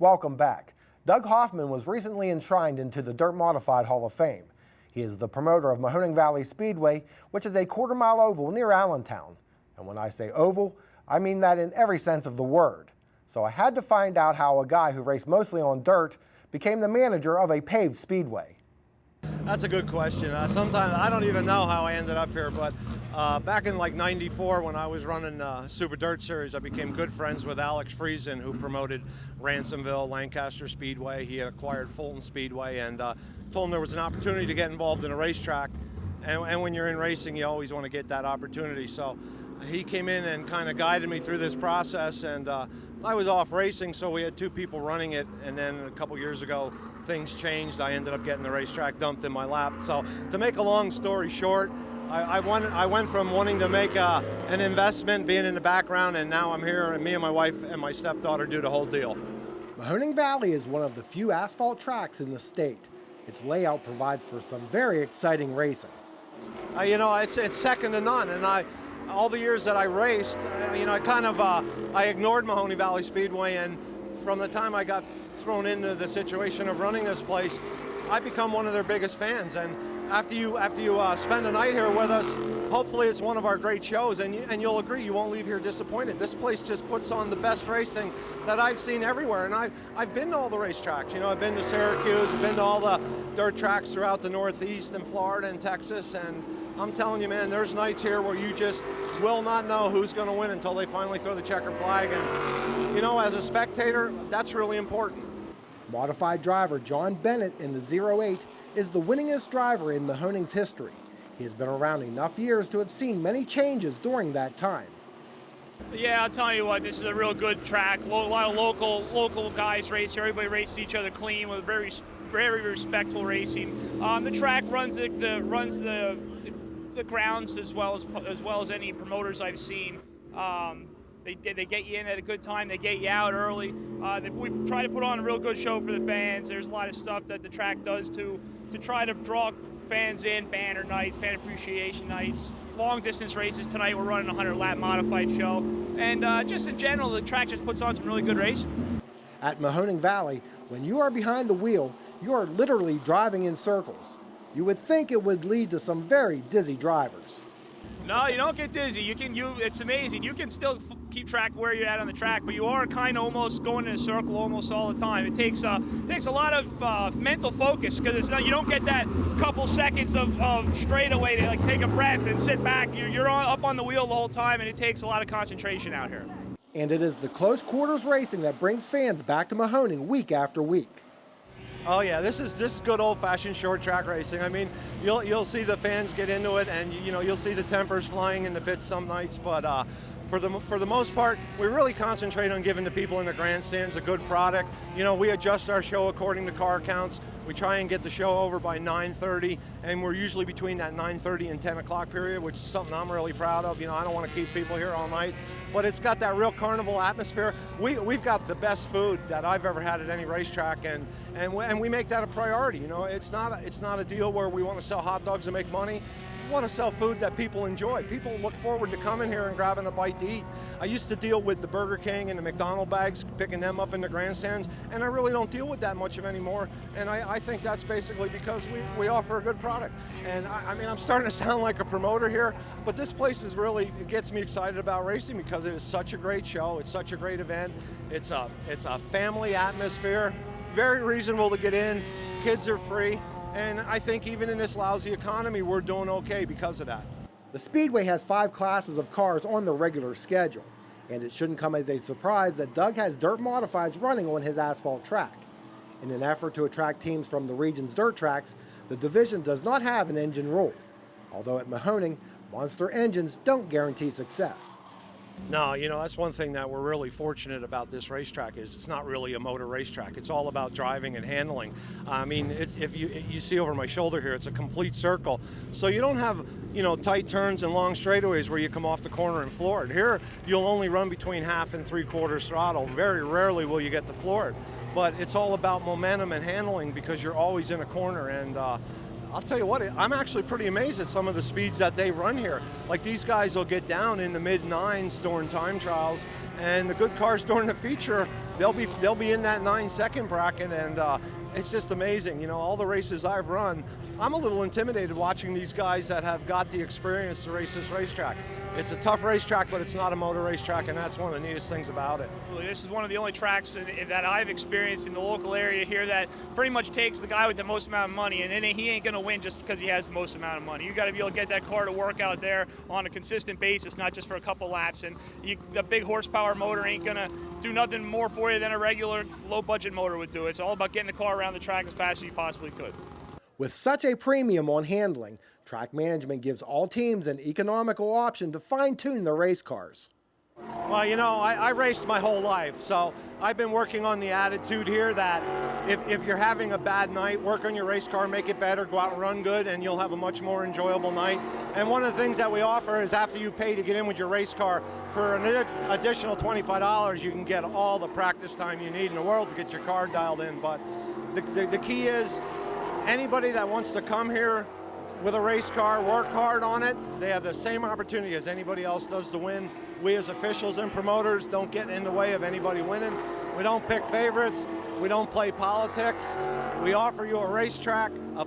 Welcome back. Doug Hoffman was recently enshrined into the Dirt Modified Hall of Fame. He is the promoter of Mahoning Valley Speedway, which is a quarter-mile oval near Allentown. And when I say oval, I mean that in every sense of the word. So I had to find out how a guy who raced mostly on dirt became the manager of a paved speedway. That's a good question. Sometimes I don't even know how I ended up here, but back in like '94 when I was running Super Dirt Series, I became good friends with Alex Friesen, who promoted Ransomville, Lancaster Speedway. He had acquired Fulton Speedway, and told him there was an opportunity to get involved in a racetrack. And when you're in racing, you always want to get that opportunity. So he came in and kind of guided me through this process, and I was off racing, so we had two people running it, and then a couple years ago, things changed. I ended up getting the racetrack dumped in my lap. So to make a long story short, I went from wanting to make an investment, being in the background, and now I'm here, and me and my wife and my stepdaughter do the whole deal. Mahoning Valley is one of the few asphalt tracks in the state. Its layout provides for some very exciting racing. It's second to none, and all the years that I raced, I ignored Mahoning Valley Speedway, and from the time I got thrown into the situation of running this place, I become one of their biggest fans. And after you spend a night here with us, hopefully it's one of our great shows, and you'll agree you won't leave here disappointed. This place just puts on the best racing that I've seen everywhere, and I've been to all the racetracks. I've been to Syracuse, I've been to all the dirt tracks throughout the Northeast and Florida and Texas, and I'm telling you, man, there's nights here where you just will not know who's going to win until they finally throw the checker flag. And, as a spectator, that's really important. Modified driver John Bennett in the 08 is the winningest driver in Mahoning's history. He has been around enough years to have seen many changes during that time. Yeah, I'll tell you what, this is a real good track. A lot of local guys race here. Everybody races each other clean with very respectful racing. The track runs the grounds as well as any promoters I've seen. They get you in at a good time. They get you out early. We try to put on a real good show for the fans. There's a lot of stuff that the track does to try to draw fans in. Banner nights, fan appreciation nights, long distance races. Tonight we're running a 100-lap modified show, and just in general, the track just puts on some really good racing. At Mahoning Valley, when you are behind the wheel, you are literally driving in circles. You would think it would lead to some very dizzy drivers. No, you don't get dizzy. It's amazing. You can still keep track of where you're at on the track, but you are kind of almost going in a circle almost all the time. It takes a lot of mental focus, because you don't get that couple seconds of straightaway to take a breath and sit back. You're up on the wheel the whole time, and it takes a lot of concentration out here. And it is the close quarters racing that brings fans back to Mahoning week after week. Oh yeah, this is good old-fashioned short track racing. I mean, you'll see the fans get into it, and you'll see the tempers flying in the pits some nights, but for the most part, we really concentrate on giving the people in the grandstands a good product. We adjust our show according to car counts. We try and get the show over by 9:30, and we're usually between that 9:30 and 10 o'clock period, which is something I'm really proud of. I don't want to keep people here all night, but it's got that real carnival atmosphere. We've got the best food that I've ever had at any racetrack, and we make that a priority. It's not a deal where we want to sell hot dogs and make money. We want to sell food that people enjoy. People look forward to coming here and grabbing a bite to eat. I used to deal with the Burger King and the McDonald's bags, picking them up in the grandstands, and I really don't deal with that much of anymore. And I think that's basically because we offer a good product. And I mean, I'm starting to sound like a promoter here, but this place is really, it gets me excited about racing because it is such a great show. It's such a great event. It's a family atmosphere, very reasonable to get in. Kids are free. And I think even in this lousy economy, we're doing okay because of that. The Speedway has 5 classes of cars on the regular schedule, and it shouldn't come as a surprise that Doug has dirt modifieds running on his asphalt track. In an effort to attract teams from the region's dirt tracks, the division does not have an engine rule, although at Mahoning, monster engines don't guarantee success. No, that's one thing that we're really fortunate about this racetrack is it's not really a motor racetrack. It's all about driving and handling. I mean, if you see over my shoulder here, it's a complete circle. So you don't have, tight turns and long straightaways where you come off the corner and floor it. Here, you'll only run between 1/2 and 3/4 throttle. Very rarely will you get to floor it. But it's all about momentum and handling because you're always in a corner. And I'll tell you what, I'm actually pretty amazed at some of the speeds that they run here. Like these guys will get down in the mid-9s during time trials, and the good cars during the feature they'll be in that 9-second bracket, and it's just amazing. You know, all the races I've run, I'm a little intimidated watching these guys that have got the experience to race this racetrack. It's a tough racetrack, but it's not a motor racetrack, and that's one of the neatest things about it. This is one of the only tracks that I've experienced in the local area here that pretty much takes the guy with the most amount of money, and then he ain't going to win just because he has the most amount of money. You got to be able to get that car to work out there on a consistent basis, not just for a couple laps. And the big horsepower motor ain't going to do nothing more for you than a regular low-budget motor would do. It's all about getting the car around the track as fast as you possibly could. With such a premium on handling, track management gives all teams an economical option to fine-tune their race cars. Well, you know, I raced my whole life, so I've been working on the attitude here that if you're having a bad night, work on your race car, make it better, go out and run good, and you'll have a much more enjoyable night. And one of the things that we offer is after you pay to get in with your race car, for an additional $25, you can get all the practice time you need in the world to get your car dialed in. But the key is, anybody that wants to come here with a race car, work hard on it, they have the same opportunity as anybody else does to win. We as officials and promoters don't get in the way of anybody winning. We don't pick favorites. We don't play politics. We offer you a racetrack, a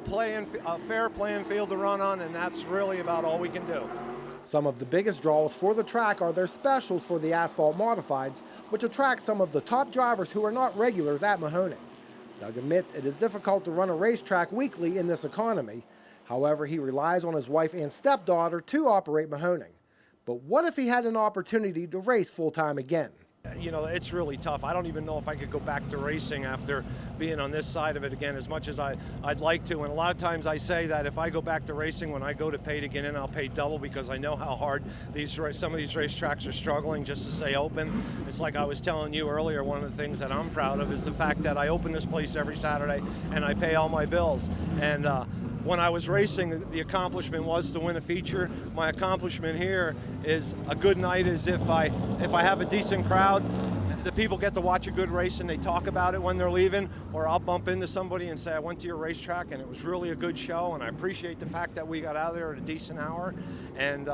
fair playing field to run on, and that's really about all we can do. Some of the biggest draws for the track are their specials for the asphalt modifieds, which attract some of the top drivers who are not regulars at Mahoning. Doug admits it is difficult to run a racetrack weekly in this economy. However, he relies on his wife and stepdaughter to operate Mahoning. But what if he had an opportunity to race full-time again? You know, it's really tough. I don't even know if I could go back to racing after being on this side of it again as much as I'd like to. And a lot of times I say that if I go back to racing, when I go to pay to get in, I'll pay double because I know how hard some of these racetracks are struggling just to stay open. It's like I was telling you earlier, one of the things that I'm proud of is the fact that I open this place every Saturday and I pay all my bills. And when I was racing, the accomplishment was to win a feature. My accomplishment here is a good night is if I have a decent crowd, the people get to watch a good race and they talk about it when they're leaving, or I'll bump into somebody and say, I went to your racetrack and it was really a good show, and I appreciate the fact that we got out of there at a decent hour. And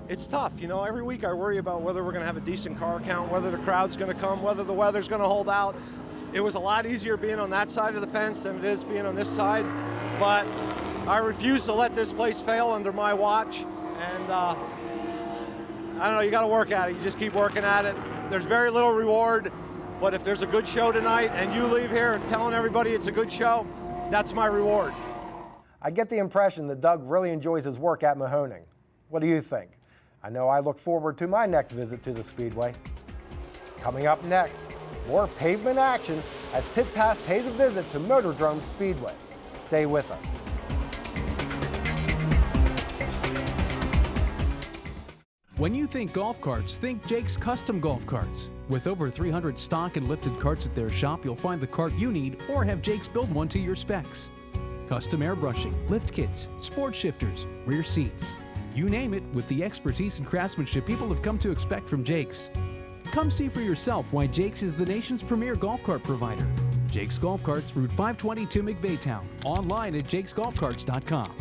it's tough, you know, every week I worry about whether we're gonna have a decent car count, whether the crowd's gonna come, whether the weather's gonna hold out. It was a lot easier being on that side of the fence than it is being on this side, but I refuse to let this place fail under my watch, and I don't know, you got to work at it. You just keep working at it. There's very little reward, but if there's a good show tonight and you leave here telling everybody it's a good show, that's my reward. I get the impression that Doug really enjoys his work at Mahoning. What do you think? I know I look forward to my next visit to the Speedway. Coming up next, more pavement action as Pit Pass pays a visit to Motordrome Speedway. Stay with us. When you think golf carts, think Jake's Custom Golf Carts. With over 300 stock and lifted carts at their shop, you'll find the cart you need or have Jake's build one to your specs. Custom airbrushing, lift kits, sport shifters, rear seats. You name it, with the expertise and craftsmanship people have come to expect from Jake's. Come see for yourself why Jake's is the nation's premier golf cart provider. Jake's Golf Carts, Route 522 McVeigh Town. Online at jakesgolfcarts.com.